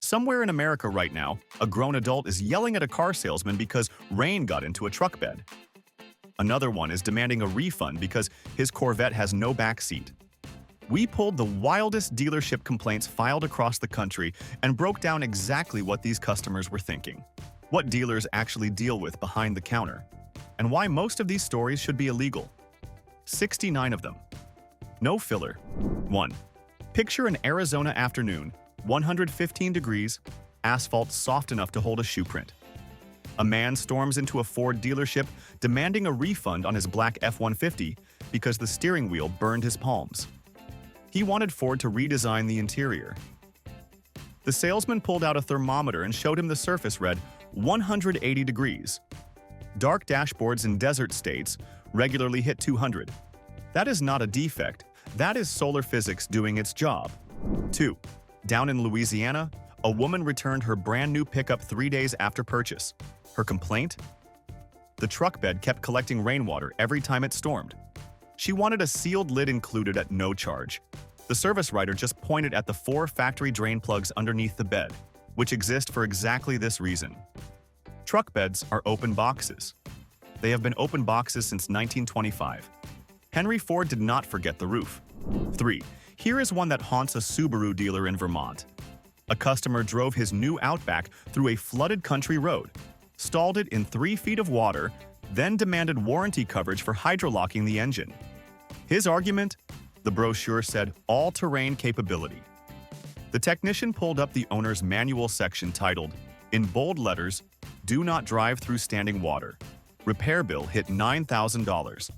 Somewhere in America right now, a grown adult is yelling at a car salesman because rain got into a truck bed. Another one is demanding a refund because his Corvette has no back seat. We pulled the wildest dealership complaints filed across the country and broke down exactly what these customers were thinking, what dealers actually deal with behind the counter, and why most of these stories should be illegal. 69 of them. No filler. 1. Picture an Arizona afternoon, 115 degrees, asphalt soft enough to hold a shoe print. A man storms into a Ford dealership demanding a refund on his black F-150 because the steering wheel burned his palms. He wanted Ford to redesign the interior. The salesman pulled out a thermometer and showed him the surface read 180 degrees. Dark dashboards in desert states regularly hit 200. That is not a defect, that is solar physics doing its job. 2. Down in Louisiana, a woman returned her brand new pickup 3 days after purchase. Her complaint? The truck bed kept collecting rainwater every time it stormed. She wanted a sealed lid included at no charge. The service writer just pointed at the 4 factory drain plugs underneath the bed, which exist for exactly this reason. Truck beds are open boxes. They have been open boxes since 1925. Henry Ford did not forget the roof. 3. Here is one that haunts a Subaru dealer in Vermont. A customer drove his new Outback through a flooded country road, stalled it in 3 feet of water, then demanded warranty coverage for hydrolocking the engine. His argument? The brochure said all-terrain capability. The technician pulled up the owner's manual section titled, in bold letters, "Do not drive through standing water." Repair bill hit $9,000.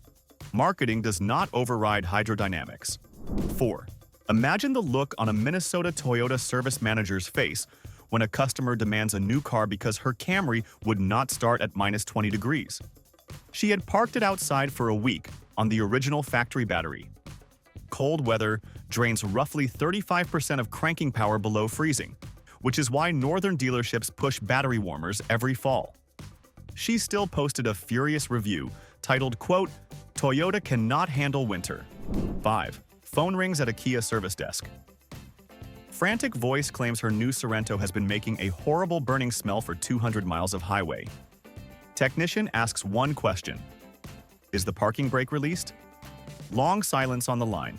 Marketing does not override hydrodynamics. 4. Imagine the look on a Minnesota Toyota service manager's face when a customer demands a new car because her Camry would not start at -20 degrees. She had parked it outside for a week on the original factory battery. Cold weather drains roughly 35% of cranking power below freezing, which is why northern dealerships push battery warmers every fall. She still posted a furious review titled, quote, "Toyota cannot handle winter." 5. Phone rings at a Kia service desk. Frantic voice claims her new Sorento has been making a horrible burning smell for 200 miles of highway. Technician asks one question. Is the parking brake released? Long silence on the line.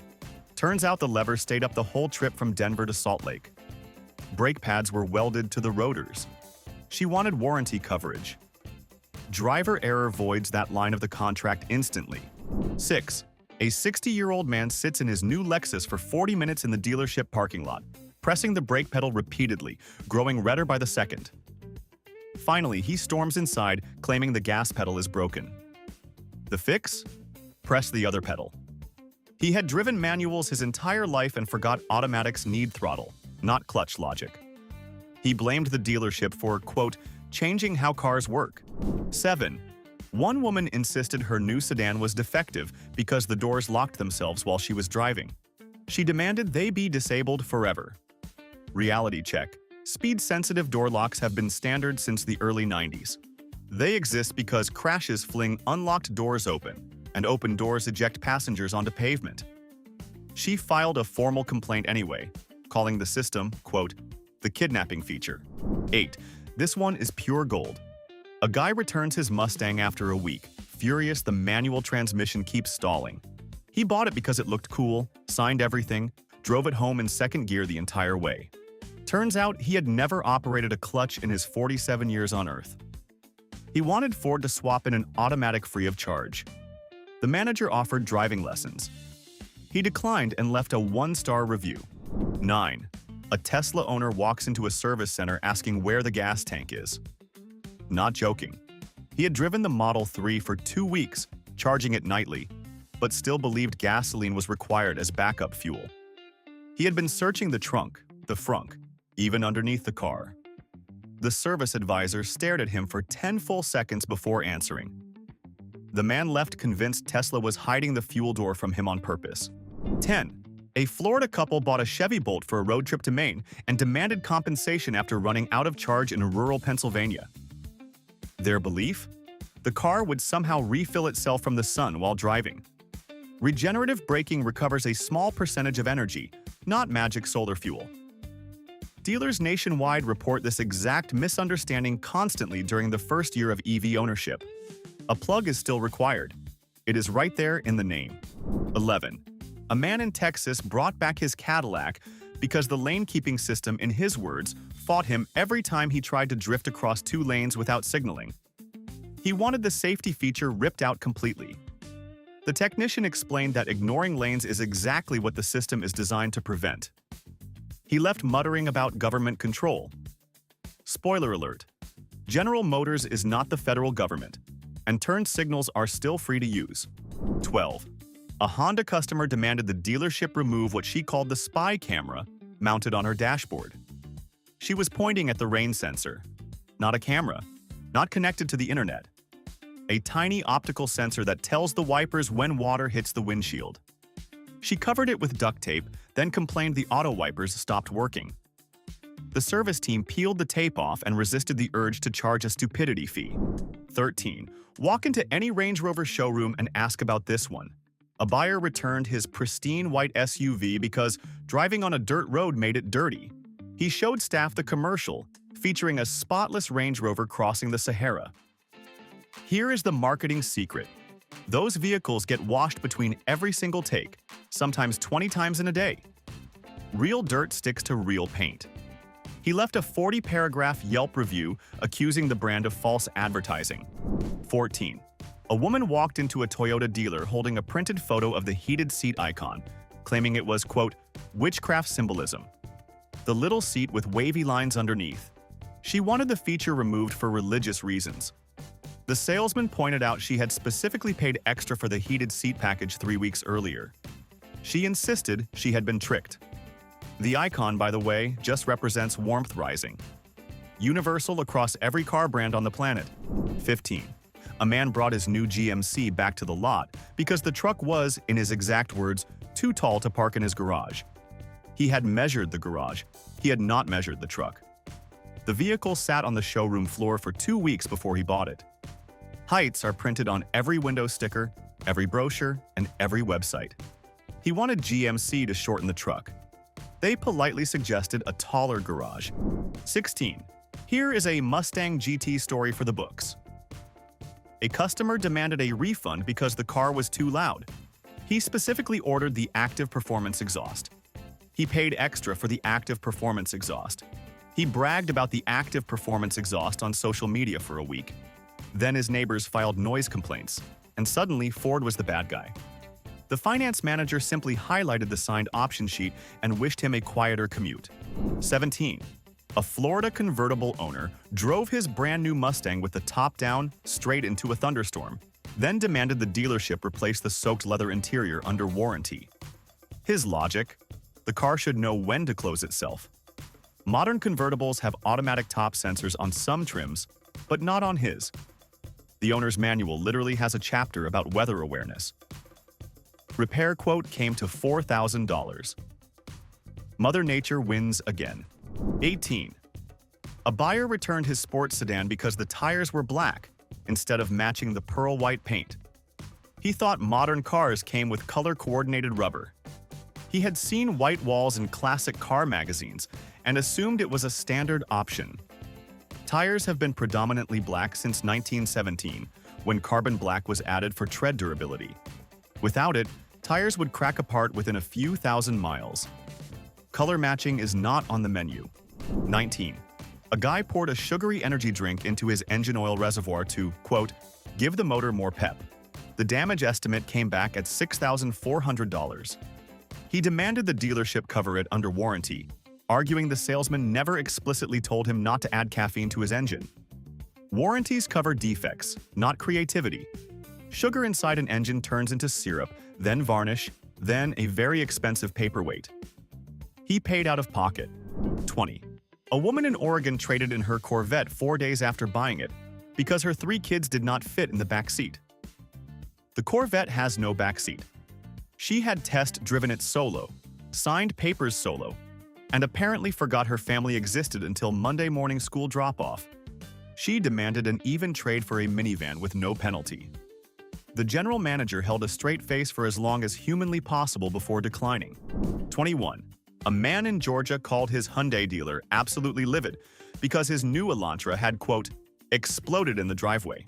Turns out the lever stayed up the whole trip from Denver to Salt Lake. Brake pads were welded to the rotors. She wanted warranty coverage. Driver error voids that line of the contract instantly. 6. A 60-year-old man sits in his new Lexus for 40 minutes in the dealership parking lot, pressing the brake pedal repeatedly, growing redder by the second. Finally, he storms inside, claiming the gas pedal is broken. The fix? Press the other pedal. He had driven manuals his entire life and forgot automatics need throttle, not clutch logic. He blamed the dealership for, quote, changing how cars work. 7. One woman insisted her new sedan was defective because the doors locked themselves while she was driving. She demanded they be disabled forever. Reality check. Speed-sensitive door locks have been standard since the early 90s. They exist because crashes fling unlocked doors open, and open doors eject passengers onto pavement. She filed a formal complaint anyway, calling the system, quote, the kidnapping feature. 8. This one is pure gold. A guy returns his Mustang after a week, furious the manual transmission keeps stalling. He bought it because it looked cool, signed everything, drove it home in second gear the entire way. Turns out he had never operated a clutch in his 47 years on Earth. He wanted Ford to swap in an automatic free of charge. The manager offered driving lessons. He declined and left a 1-star review. 9. A Tesla owner walks into a service center asking where the gas tank is. Not joking. He had driven the Model 3 for 2 weeks, charging it nightly, but still believed gasoline was required as backup fuel. He had been searching the trunk, the frunk, even underneath the car. The service advisor stared at him for 10 full seconds before answering. The man left convinced Tesla was hiding the fuel door from him on purpose. 10. A Florida couple bought a Chevy Bolt for a road trip to Maine and demanded compensation after running out of charge in rural Pennsylvania. Their belief? The car would somehow refill itself from the sun while driving. Regenerative braking recovers a small percentage of energy, not magic solar fuel. Dealers nationwide report this exact misunderstanding constantly during the first year of EV ownership. A plug is still required. It is right there in the name. 11. A man in Texas brought back his Cadillac because the lane-keeping system, in his words, fought him every time he tried to drift across 2 lanes without signaling. He wanted the safety feature ripped out completely. The technician explained that ignoring lanes is exactly what the system is designed to prevent. He left muttering about government control. Spoiler alert: General Motors is not the federal government, and turn signals are still free to use. 12. A Honda customer demanded the dealership remove what she called the spy camera mounted on her dashboard. She was pointing at the rain sensor, not a camera, not connected to the internet. A tiny optical sensor that tells the wipers when water hits the windshield. She covered it with duct tape, then complained the auto wipers stopped working. The service team peeled the tape off and resisted the urge to charge a stupidity fee. 13. Walk into any Range Rover showroom and ask about this one. A buyer returned his pristine white SUV because driving on a dirt road made it dirty. He showed staff the commercial, featuring a spotless Range Rover crossing the Sahara. Here is the marketing secret. Those vehicles get washed between every single take, sometimes 20 times in a day. Real dirt sticks to real paint. He left a 40-paragraph Yelp review accusing the brand of false advertising. 14. A woman walked into a Toyota dealer holding a printed photo of the heated seat icon, claiming it was, quote, witchcraft symbolism. The little seat with wavy lines underneath. She wanted the feature removed for religious reasons. The salesman pointed out she had specifically paid extra for the heated seat package 3 weeks earlier. She insisted she had been tricked. The icon, by the way, just represents warmth rising. Universal across every car brand on the planet. 15. A man brought his new GMC back to the lot because the truck was, in his exact words, too tall to park in his garage. He had measured the garage. He had not measured the truck. The vehicle sat on the showroom floor for 2 weeks before he bought it. Heights are printed on every window sticker, every brochure, and every website. He wanted GMC to shorten the truck. They politely suggested a taller garage. 16. Here is a Mustang GT story for the books. A customer demanded a refund because the car was too loud. He specifically ordered the active performance exhaust. He paid extra for the active performance exhaust. He bragged about the active performance exhaust on social media for a week. Then his neighbors filed noise complaints, and suddenly Ford was the bad guy. The finance manager simply highlighted the signed option sheet and wished him a quieter commute. 17. A Florida convertible owner drove his brand new Mustang with the top down straight into a thunderstorm, then demanded the dealership replace the soaked leather interior under warranty. His logic? The car should know when to close itself. Modern convertibles have automatic top sensors on some trims, but not on his. The owner's manual literally has a chapter about weather awareness. Repair quote came to $4,000. Mother Nature wins again. 18. A buyer returned his sports sedan because the tires were black instead of matching the pearl white paint. He thought modern cars came with color-coordinated rubber. He had seen white walls in classic car magazines and assumed it was a standard option. Tires have been predominantly black since 1917, when carbon black was added for tread durability. Without it, tires would crack apart within a few thousand miles. Color matching is not on the menu. 19. A guy poured a sugary energy drink into his engine oil reservoir to, quote, give the motor more pep. The damage estimate came back at $6,400. He demanded the dealership cover it under warranty, arguing the salesman never explicitly told him not to add caffeine to his engine. Warranties cover defects, not creativity. Sugar inside an engine turns into syrup, then varnish, then a very expensive paperweight. He paid out of pocket. 20. A woman in Oregon traded in her Corvette 4 days after buying it because her 3 kids did not fit in the back seat. The Corvette has no back seat. She had test-driven it solo, signed papers solo, and apparently forgot her family existed until Monday morning school drop-off. She demanded an even trade for a minivan with no penalty. The general manager held a straight face for as long as humanly possible before declining. 21. A man in Georgia called his Hyundai dealer absolutely livid because his new Elantra had, quote, exploded in the driveway.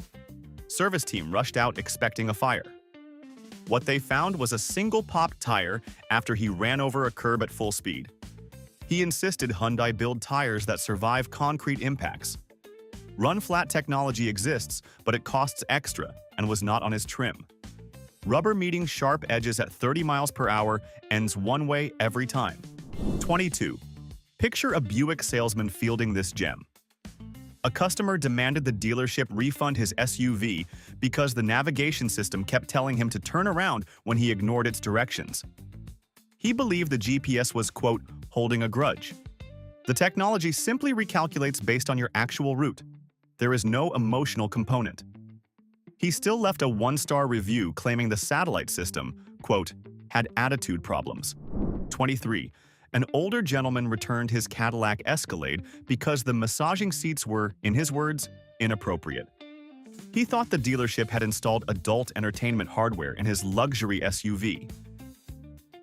Service team rushed out expecting a fire. What they found was a single popped tire after he ran over a curb at full speed. He insisted Hyundai build tires that survive concrete impacts. Run-flat technology exists, but it costs extra and was not on his trim. Rubber meeting sharp edges at 30 miles per hour ends one way every time. 22. Picture a Buick salesman fielding this gem. A customer demanded the dealership refund his SUV because the navigation system kept telling him to turn around when he ignored its directions. He believed the GPS was, quote, holding a grudge. The technology simply recalculates based on your actual route. There is no emotional component. He still left a one-star review claiming the satellite system, quote, had attitude problems. 23. An older gentleman returned his Cadillac Escalade because the massaging seats were, in his words, inappropriate. He thought the dealership had installed adult entertainment hardware in his luxury SUV.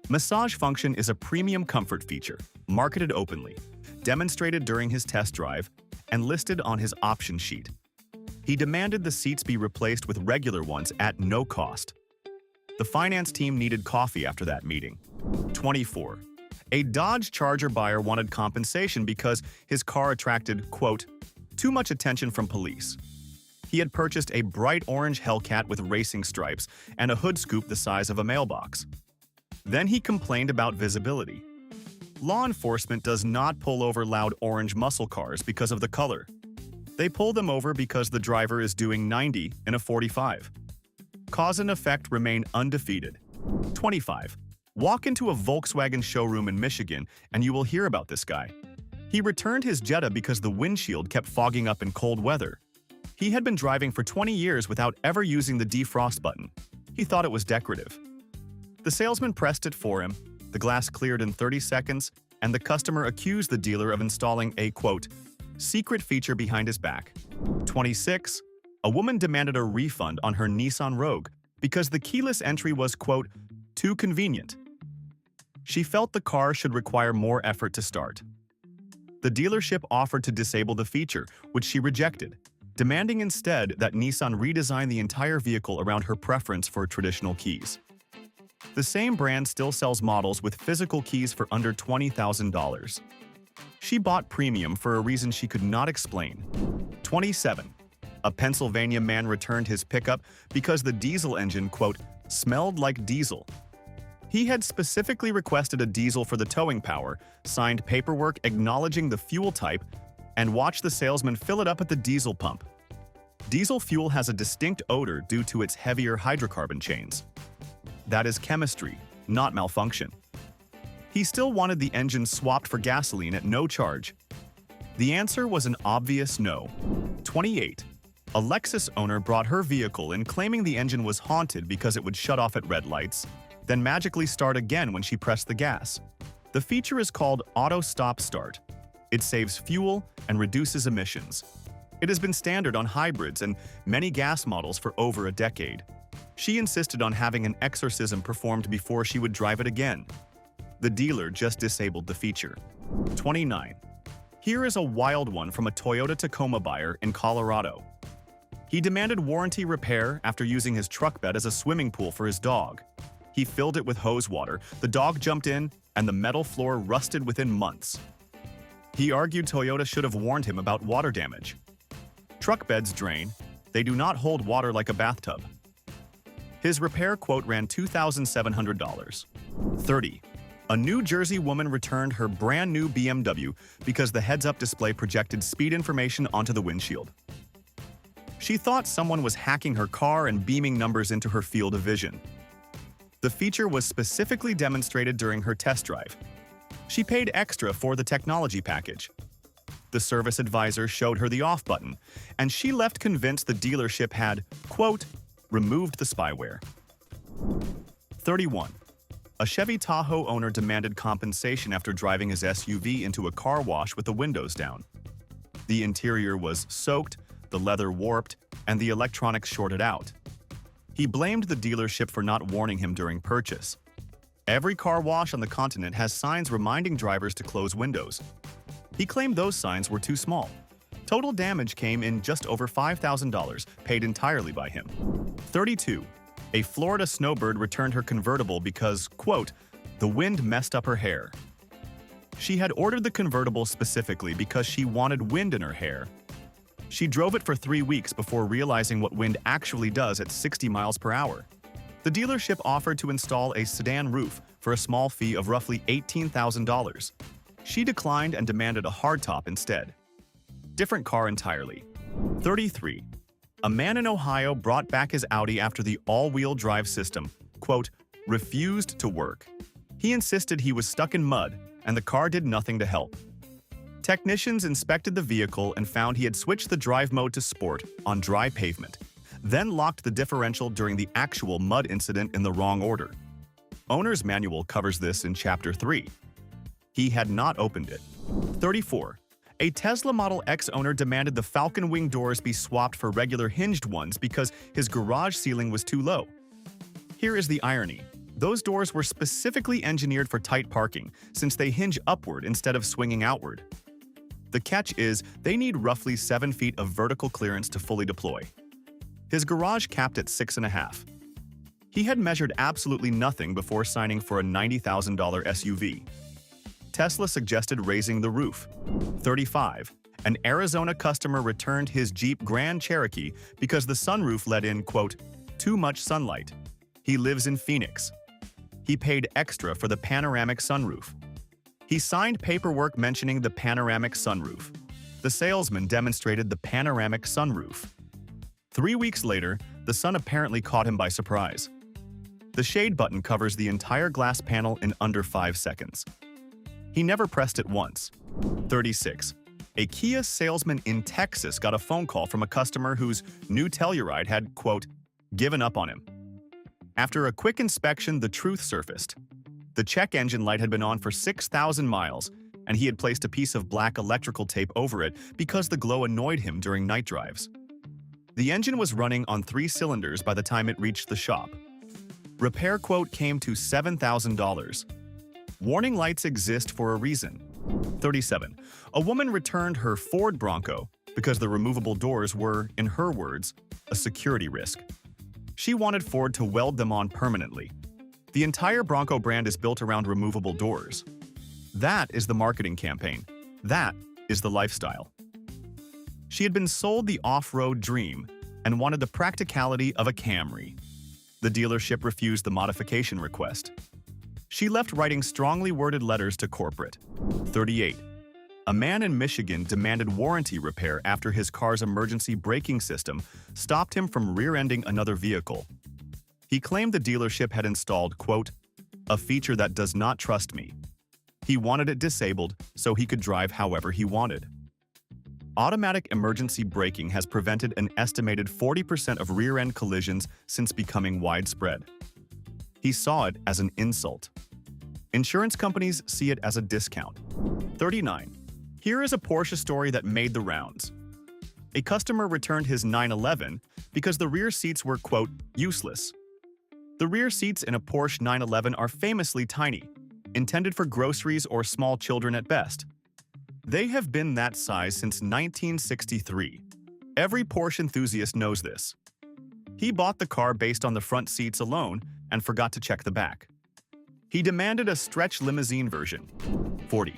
Massage function is a premium comfort feature, marketed openly, demonstrated during his test drive, and listed on his option sheet. He demanded the seats be replaced with regular ones at no cost. The finance team needed coffee after that meeting. 24. A Dodge Charger buyer wanted compensation because his car attracted, quote, too much attention from police. He had purchased a bright orange Hellcat with racing stripes and a hood scoop the size of a mailbox. Then he complained about visibility. Law enforcement does not pull over loud orange muscle cars because of the color. They pull them over because the driver is doing 90 in a 45. Cause and effect remain undefeated. 25. Walk into a Volkswagen showroom in Michigan and you will hear about this guy. He returned his Jetta because the windshield kept fogging up in cold weather. He had been driving for 20 years without ever using the defrost button. He thought it was decorative. The salesman pressed it for him, the glass cleared in 30 seconds, and the customer accused the dealer of installing a, quote, secret feature behind his back. 26. A woman demanded a refund on her Nissan Rogue because the keyless entry was, quote, too convenient. She felt the car should require more effort to start. The dealership offered to disable the feature, which she rejected, demanding instead that Nissan redesign the entire vehicle around her preference for traditional keys. The same brand still sells models with physical keys for under $20,000. She bought premium for a reason she could not explain. 27. A Pennsylvania man returned his pickup because the diesel engine, quote, smelled like diesel. He had specifically requested a diesel for the towing power, signed paperwork acknowledging the fuel type, and watched the salesman fill it up at the diesel pump. Diesel fuel has a distinct odor due to its heavier hydrocarbon chains. That is chemistry, not malfunction. He still wanted the engine swapped for gasoline at no charge. The answer was an obvious no. 28. A Lexus owner brought her vehicle in claiming the engine was haunted because it would shut off at red lights, then magically start again when she pressed the gas. The feature is called Auto Stop Start. It saves fuel and reduces emissions. It has been standard on hybrids and many gas models for over a decade. She insisted on having an exorcism performed before she would drive it again. The dealer just disabled the feature. 29. Here is a wild one from a Toyota Tacoma buyer in Colorado. He demanded warranty repair after using his truck bed as a swimming pool for his dog. He filled it with hose water, the dog jumped in, and the metal floor rusted within months. He argued Toyota should have warned him about water damage. Truck beds drain. They do not hold water like a bathtub. His repair quote ran $2,700. 30. A New Jersey woman returned her brand new BMW because the heads-up display projected speed information onto the windshield. She thought someone was hacking her car and beaming numbers into her field of vision. The feature was specifically demonstrated during her test drive. She paid extra for the technology package. The service advisor showed her the off button, and she left convinced the dealership had, quote, removed the spyware. 31. A Chevy Tahoe owner demanded compensation after driving his SUV into a car wash with the windows down. The interior was soaked, the leather warped, and the electronics shorted out. He blamed the dealership for not warning him during purchase. Every car wash on the continent has signs reminding drivers to close windows. He claimed those signs were too small. Total damage came in just over $5,000, paid entirely by him. 32. A Florida snowbird returned her convertible because, quote, the wind messed up her hair. She had ordered the convertible specifically because she wanted wind in her hair. She drove it for 3 weeks before realizing what wind actually does at 60 miles per hour. The dealership offered to install a sedan roof for a small fee of roughly $18,000. She declined and demanded a hardtop instead. Different car entirely. 33. A man in Ohio brought back his Audi after the all-wheel drive system, quote, refused to work. He insisted he was stuck in mud, and the car did nothing to help. Technicians inspected the vehicle and found he had switched the drive mode to sport on dry pavement, then locked the differential during the actual mud incident in the wrong order. Owner's manual covers this in Chapter 3. He had not opened it. 34. A Tesla Model X owner demanded the Falcon Wing doors be swapped for regular hinged ones because his garage ceiling was too low. Here is the irony. Those doors were specifically engineered for tight parking, since they hinge upward instead of swinging outward. The catch is they need roughly 7 feet of vertical clearance to fully deploy. His garage capped at 6.5. He had measured absolutely nothing before signing for a $90,000 SUV. Tesla suggested raising the roof. 35. An Arizona customer returned his Jeep Grand Cherokee because the sunroof let in, quote, too much sunlight. He lives in Phoenix. He paid extra for the panoramic sunroof. He signed paperwork mentioning the panoramic sunroof. The salesman demonstrated the panoramic sunroof. 3 weeks later, the sun apparently caught him by surprise. The shade button covers the entire glass panel in under 5 seconds. He never pressed it once. 36. A Kia salesman in Texas got a phone call from a customer whose new Telluride had, quote, given up on him. After a quick inspection, the truth surfaced. The check engine light had been on for 6,000 miles, and he had placed a piece of black electrical tape over it because the glow annoyed him during night drives. The engine was running on 3 cylinders by the time it reached the shop. Repair quote came to $7,000. Warning lights exist for a reason. 37. A woman returned her Ford Bronco because the removable doors were, in her words, a security risk. She wanted Ford to weld them on permanently. The entire Bronco brand is built around removable doors. That is the marketing campaign. That is the lifestyle. She had been sold the off-road dream and wanted the practicality of a Camry. The dealership refused the modification request. She left writing strongly worded letters to corporate. 38. A man in Michigan demanded warranty repair after his car's emergency braking system stopped him from rear-ending another vehicle. He claimed the dealership had installed, quote, a feature that does not trust me. He wanted it disabled so he could drive however he wanted. Automatic emergency braking has prevented an estimated 40% of rear-end collisions since becoming widespread. He saw it as an insult. Insurance companies see it as a discount. 39. Here is a Porsche story that made the rounds. A customer returned his 911 because the rear seats were, quote, useless. The rear seats in a Porsche 911 are famously tiny, intended for groceries or small children at best. They have been that size since 1963. Every Porsche enthusiast knows this. He bought the car based on the front seats alone and forgot to check the back. He demanded a stretch limousine version. 40.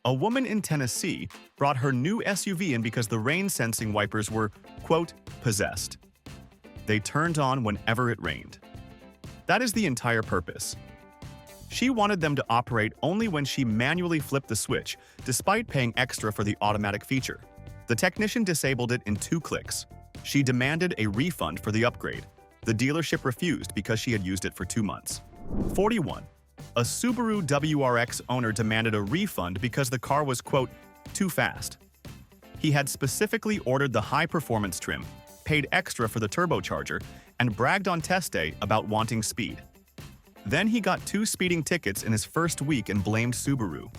A woman in Tennessee brought her new SUV in because the rain-sensing wipers were, quote, possessed. They turned on whenever it rained. That is the entire purpose. She wanted them to operate only when she manually flipped the switch, despite paying extra for the automatic feature. The technician disabled it in 2 clicks. She demanded a refund for the upgrade. The dealership refused because she had used it for 2 months. 41. A Subaru WRX owner demanded a refund because the car was, quote, too fast. He had specifically ordered the high-performance trim, paid extra for the turbocharger, and bragged on test day about wanting speed. Then he got 2 speeding tickets in his first week and blamed Subaru.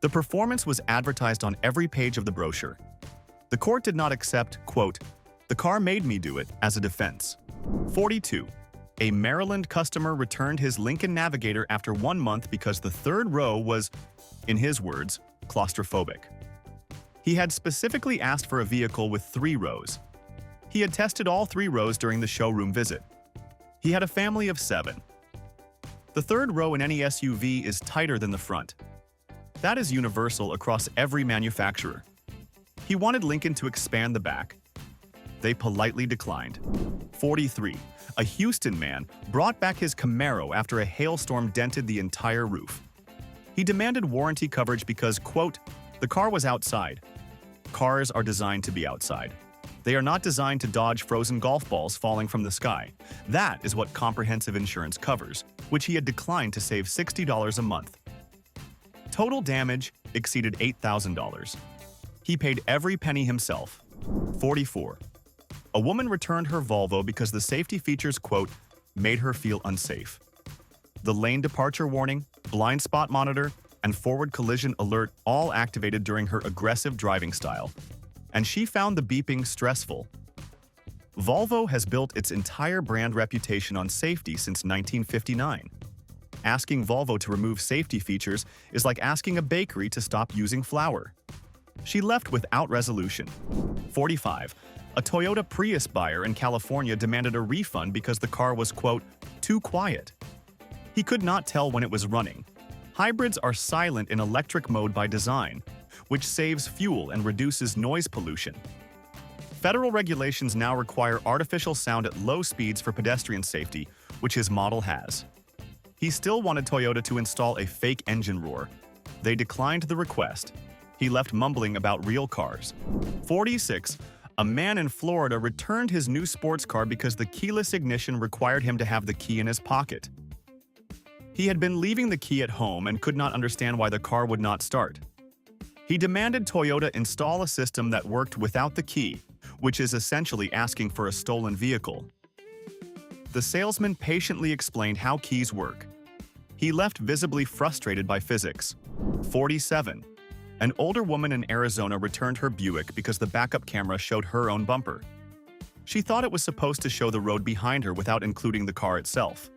The performance was advertised on every page of the brochure. The court did not accept, quote, the car made me do it, as a defense. 42. A Maryland customer returned his Lincoln Navigator after 1 month because the third row was, in his words, claustrophobic. He had specifically asked for a vehicle with 3 rows. He had tested all 3 rows during the showroom visit. He had a family of 7. The third row in any SUV is tighter than the front. That is universal across every manufacturer. He wanted Lincoln to expand the back. They politely declined. 43. A Houston man brought back his Camaro after a hailstorm dented the entire roof. He demanded warranty coverage because, quote, the car was outside. Cars are designed to be outside. They are not designed to dodge frozen golf balls falling from the sky. That is what comprehensive insurance covers, which he had declined to save $60 a month. Total damage exceeded $8,000. He paid every penny himself. 44. A woman returned her Volvo because the safety features, quote, made her feel unsafe. The lane departure warning, blind spot monitor, and forward collision alert all activated during her aggressive driving style, and she found the beeping stressful. Volvo has built its entire brand reputation on safety since 1959. Asking Volvo to remove safety features is like asking a bakery to stop using flour. She left without resolution. 45. A Toyota Prius buyer in California demanded a refund because the car was, quote, too quiet. He could not tell when it was running. Hybrids are silent in electric mode by design, which saves fuel and reduces noise pollution. Federal regulations now require artificial sound at low speeds for pedestrian safety, which his model has. He still wanted Toyota to install a fake engine roar. They declined the request. He left mumbling about real cars. 46. A man in Florida returned his new sports car because the keyless ignition required him to have the key in his pocket. He had been leaving the key at home and could not understand why the car would not start. He demanded Toyota install a system that worked without the key, which is essentially asking for a stolen vehicle. The salesman patiently explained how keys work. He left visibly frustrated by physics. 47. An older woman in Arizona returned her Buick because the backup camera showed her own bumper. She thought it was supposed to show the road behind her without including the car itself.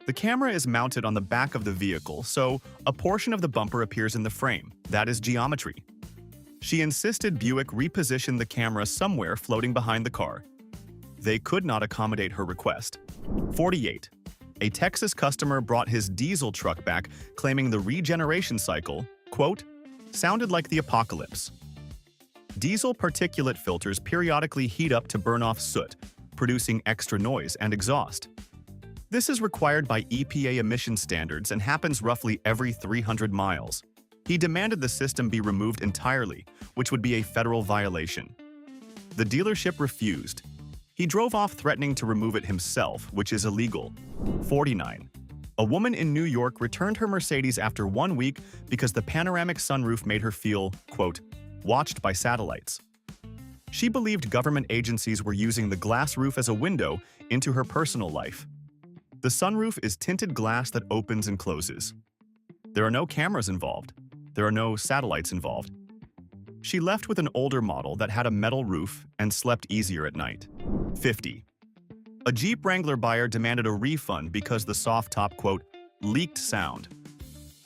The camera is mounted on the back of the vehicle, so a portion of the bumper appears in the frame. That is geometry. She insisted Buick reposition the camera somewhere floating behind the car. They could not accommodate her request. 48. A Texas customer brought his diesel truck back, claiming the regeneration cycle, quote, sounded like the apocalypse. Diesel particulate filters periodically heat up to burn off soot, producing extra noise and exhaust. This is required by EPA emission standards and happens roughly every 300 miles. He demanded the system be removed entirely, which would be a federal violation. The dealership refused. He drove off threatening to remove it himself, which is illegal. 49. A woman in New York returned her Mercedes after 1 week because the panoramic sunroof made her feel, quote, watched by satellites. She believed government agencies were using the glass roof as a window into her personal life. The sunroof is tinted glass that opens and closes. There are no cameras involved. There are no satellites involved. She left with an older model that had a metal roof and slept easier at night. 50. A Jeep Wrangler buyer demanded a refund because the soft top, quote, leaked sound.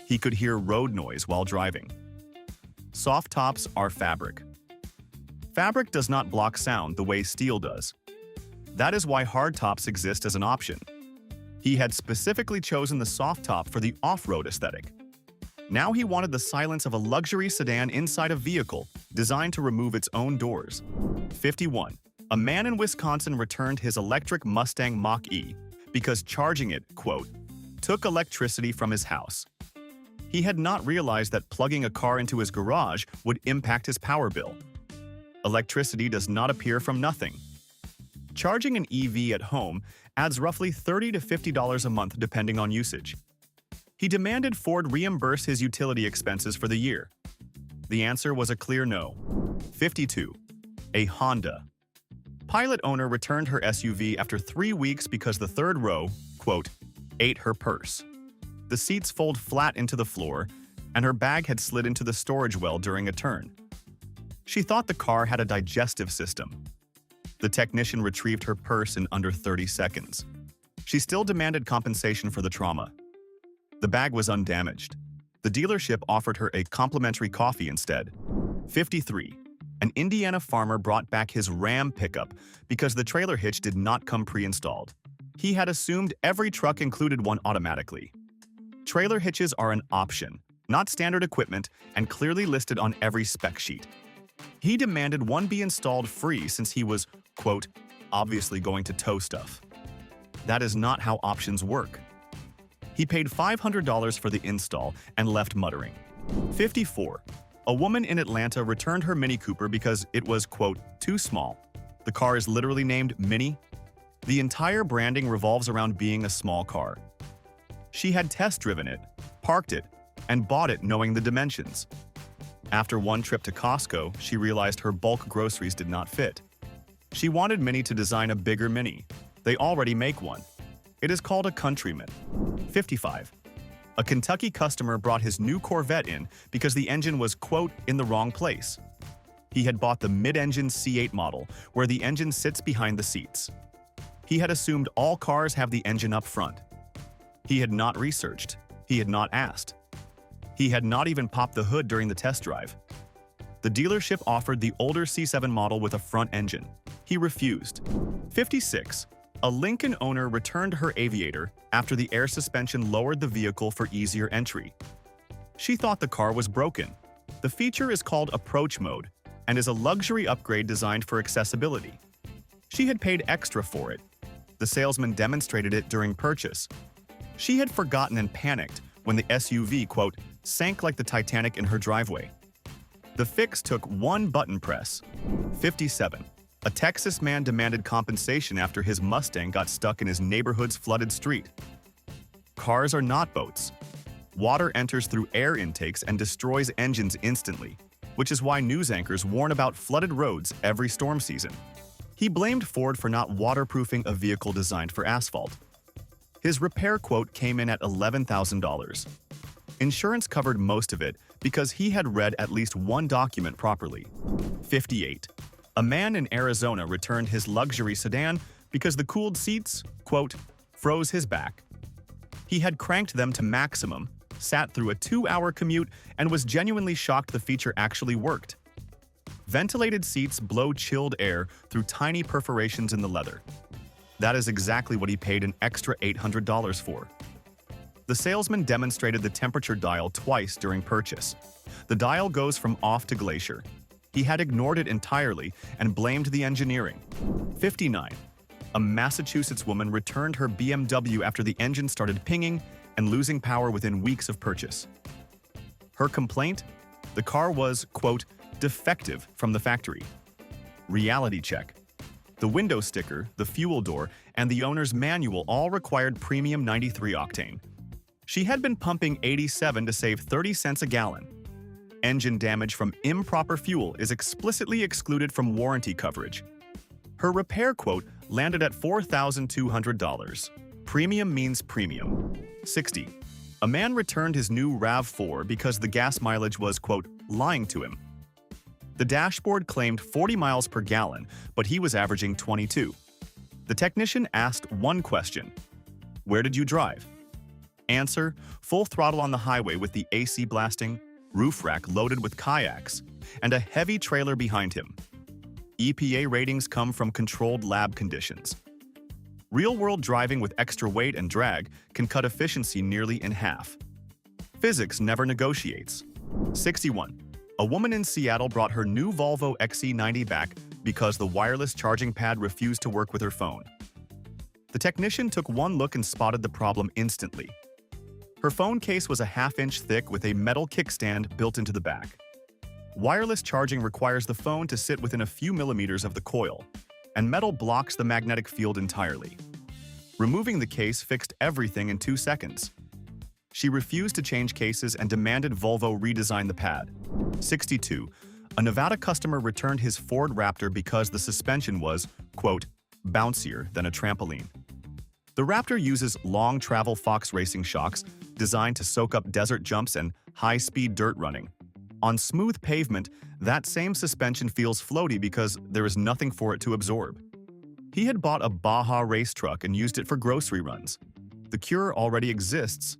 He could hear road noise while driving. Soft tops are fabric. Fabric does not block sound the way steel does. That is why hard tops exist as an option. He had specifically chosen the soft top for the off-road aesthetic. Now he wanted the silence of a luxury sedan inside a vehicle designed to remove its own doors. 51. A man in Wisconsin returned his electric Mustang Mach-E because charging it, quote, took electricity from his house. He had not realized that plugging a car into his garage would impact his power bill. Electricity does not appear from nothing. Charging an EV at home adds roughly $30 to $50 a month depending on usage. He demanded Ford reimburse his utility expenses for the year. The answer was a clear no. 52. A Honda. Pilot owner returned her SUV after 3 weeks because the third row, quote, ate her purse. The seats fold flat into the floor, and her bag had slid into the storage well during a turn. She thought the car had a digestive system. The technician retrieved her purse in under 30 seconds. She still demanded compensation for the trauma. The bag was undamaged. The dealership offered her a complimentary coffee instead. 53. An Indiana farmer brought back his Ram pickup because the trailer hitch did not come pre-installed. He had assumed every truck included one automatically. Trailer hitches are an option, not standard equipment, and clearly listed on every spec sheet. He demanded one be installed free since he was, quote, obviously going to tow stuff. That is not how options work. He paid $500 for the install and left muttering. 54. A woman in Atlanta returned her Mini Cooper because it was, quote, too small. The car is literally named Mini. The entire branding revolves around being a small car. She had test-driven it, parked it, and bought it knowing the dimensions. After one trip to Costco, she realized her bulk groceries did not fit. She wanted Mini to design a bigger Mini. They already make one. It is called a Countryman. 55. A Kentucky customer brought his new Corvette in because the engine was, quote, in the wrong place. He had bought the mid-engine C8 model, where the engine sits behind the seats. He had assumed all cars have the engine up front. He had not researched. He had not asked. He had not even popped the hood during the test drive. The dealership offered the older C7 model with a front engine. He refused. 56. A Lincoln owner returned her Aviator after the air suspension lowered the vehicle for easier entry. She thought the car was broken. The feature is called Approach Mode and is a luxury upgrade designed for accessibility. She had paid extra for it. The salesman demonstrated it during purchase. She had forgotten and panicked when the SUV, quote, sank like the Titanic in her driveway. The fix took one button press. 57. A Texas man demanded compensation after his Mustang got stuck in his neighborhood's flooded street. Cars are not boats. Water enters through air intakes and destroys engines instantly, which is why news anchors warn about flooded roads every storm season. He blamed Ford for not waterproofing a vehicle designed for asphalt. His repair quote came in at $11,000. Insurance covered most of it because he had read at least one document properly. 58. A man in Arizona returned his luxury sedan because the cooled seats, quote, froze his back. He had cranked them to maximum, sat through a 2-hour commute, and was genuinely shocked the feature actually worked. Ventilated seats blow chilled air through tiny perforations in the leather. That is exactly what he paid an extra $800 for. The salesman demonstrated the temperature dial twice during purchase. The dial goes from off to glacier. He had ignored it entirely and blamed the engineering. 59. A Massachusetts woman returned her BMW after the engine started pinging and losing power within weeks of purchase. Her complaint? The car was, quote, defective from the factory. Reality check. The window sticker, the fuel door, and the owner's manual all required premium 93 octane. She had been pumping 87 to save 30 cents a gallon. Engine damage from improper fuel is explicitly excluded from warranty coverage. Her repair quote landed at $4,200. Premium means premium. 60. A man returned his new RAV4 because the gas mileage was, quote, lying to him. The dashboard claimed 40 miles per gallon, but he was averaging 22. The technician asked one question. Where did you drive? Answer, full throttle on the highway with the AC blasting, roof rack loaded with kayaks, and a heavy trailer behind him. EPA ratings come from controlled lab conditions. Real-world driving with extra weight and drag can cut efficiency nearly in half. Physics never negotiates. 61. A woman in Seattle brought her new Volvo XC90 back because the wireless charging pad refused to work with her phone. The technician took one look and spotted the problem instantly. Her phone case was a half-inch thick with a metal kickstand built into the back. Wireless charging requires the phone to sit within a few millimeters of the coil, and metal blocks the magnetic field entirely. Removing the case fixed everything in 2 seconds. She refused to change cases and demanded Volvo redesign the pad. 62. A Nevada customer returned his Ford Raptor because the suspension was, quote, bouncier than a trampoline. The Raptor uses long travel Fox racing shocks designed to soak up desert jumps and high-speed dirt running. On smooth pavement, that same suspension feels floaty because there is nothing for it to absorb. He had bought a Baja race truck and used it for grocery runs. The cure already exists.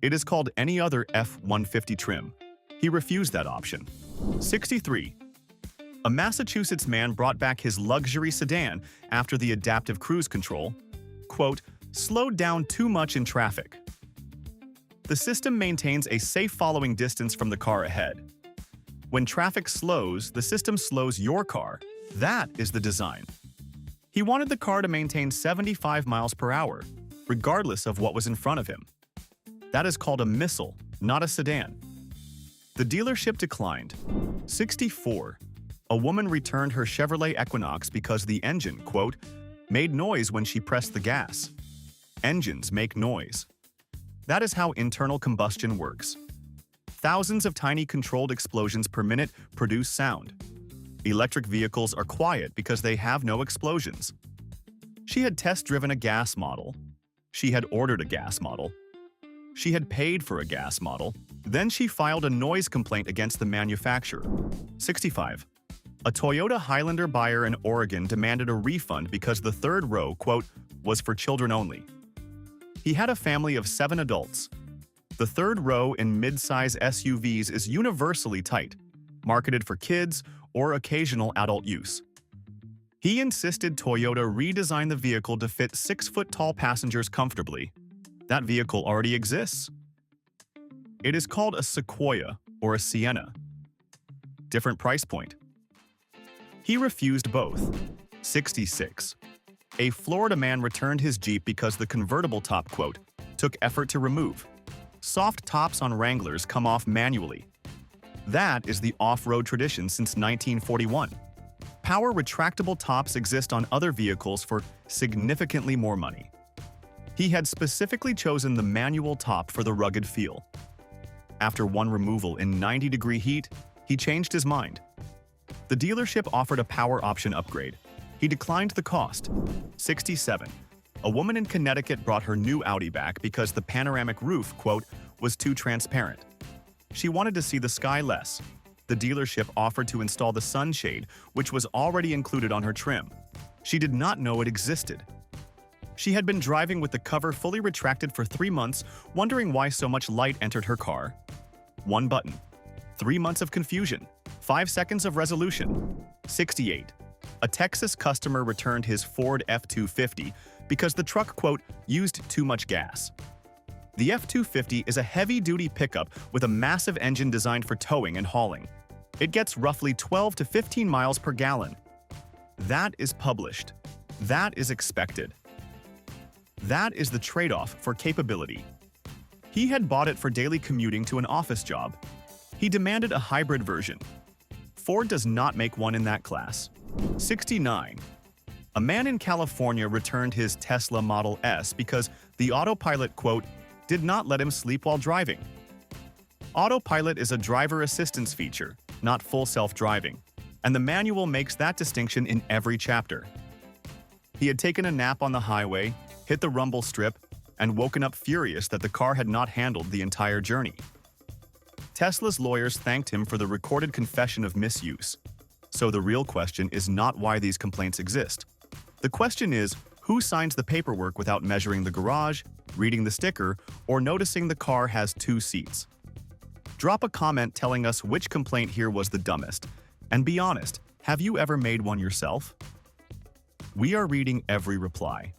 It is called any other F-150 trim. He refused that option. 63. A Massachusetts man brought back his luxury sedan after the adaptive cruise control, quote, slowed down too much in traffic. The system maintains a safe following distance from the car ahead. When traffic slows, the system slows your car. That is the design. He wanted the car to maintain 75 miles per hour, regardless of what was in front of him. That is called a missile, not a sedan. The dealership declined. 64. A woman returned her Chevrolet Equinox because the engine, quote, made noise when she pressed the gas. Engines make noise. That is how internal combustion works. Thousands of tiny controlled explosions per minute produce sound. Electric vehicles are quiet because they have no explosions. She had test-driven a gas model. She had ordered a gas model. She had paid for a gas model. Then she filed a noise complaint against the manufacturer. 65. A Toyota Highlander buyer in Oregon demanded a refund because the third row, quote, was for children only. He had a family of 7 adults. The third row in mid-size SUVs is universally tight, marketed for kids or occasional adult use. He insisted Toyota redesign the vehicle to fit 6-foot-tall passengers comfortably. That vehicle already exists. It is called a Sequoia or a Sienna. Different price point. He refused both. 66. A Florida man returned his Jeep because the convertible top, quote, took effort to remove. Soft tops on Wranglers come off manually. That is the off-road tradition since 1941. Power retractable tops exist on other vehicles for significantly more money. He had specifically chosen the manual top for the rugged feel. After one removal in 90-degree heat, he changed his mind. The dealership offered a power option upgrade. He declined the cost. 67. A woman in Connecticut brought her new Audi back because the panoramic roof, quote, was too transparent. She wanted to see the sky less. The dealership offered to install the sunshade, which was already included on her trim. She did not know it existed. She had been driving with the cover fully retracted for 3 months, wondering why so much light entered her car. One button. 3 months of confusion. 5 seconds of resolution. 68. A Texas customer returned his Ford F-250 because the truck, quote, used too much gas. The F-250 is a heavy-duty pickup with a massive engine designed for towing and hauling. It gets roughly 12 to 15 miles per gallon. That is published. That is expected. That is the trade-off for capability. He had bought it for daily commuting to an office job. He demanded a hybrid version. Ford does not make one in that class. 69. A man in California returned his Tesla Model S because the autopilot, quote, did not let him sleep while driving. Autopilot is a driver assistance feature, not full self-driving, and the manual makes that distinction in every chapter. He had taken a nap on the highway, hit the rumble strip, and woken up furious that the car had not handled the entire journey. Tesla's lawyers thanked him for the recorded confession of misuse. So the real question is not why these complaints exist. The question is, who signs the paperwork without measuring the garage, reading the sticker, or noticing the car has 2 seats? Drop a comment telling us which complaint here was the dumbest. And be honest, have you ever made one yourself? We are reading every reply.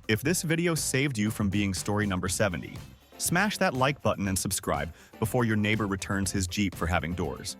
If this video saved you from being story number 70, smash that like button and subscribe before your neighbor returns his Jeep for having doors.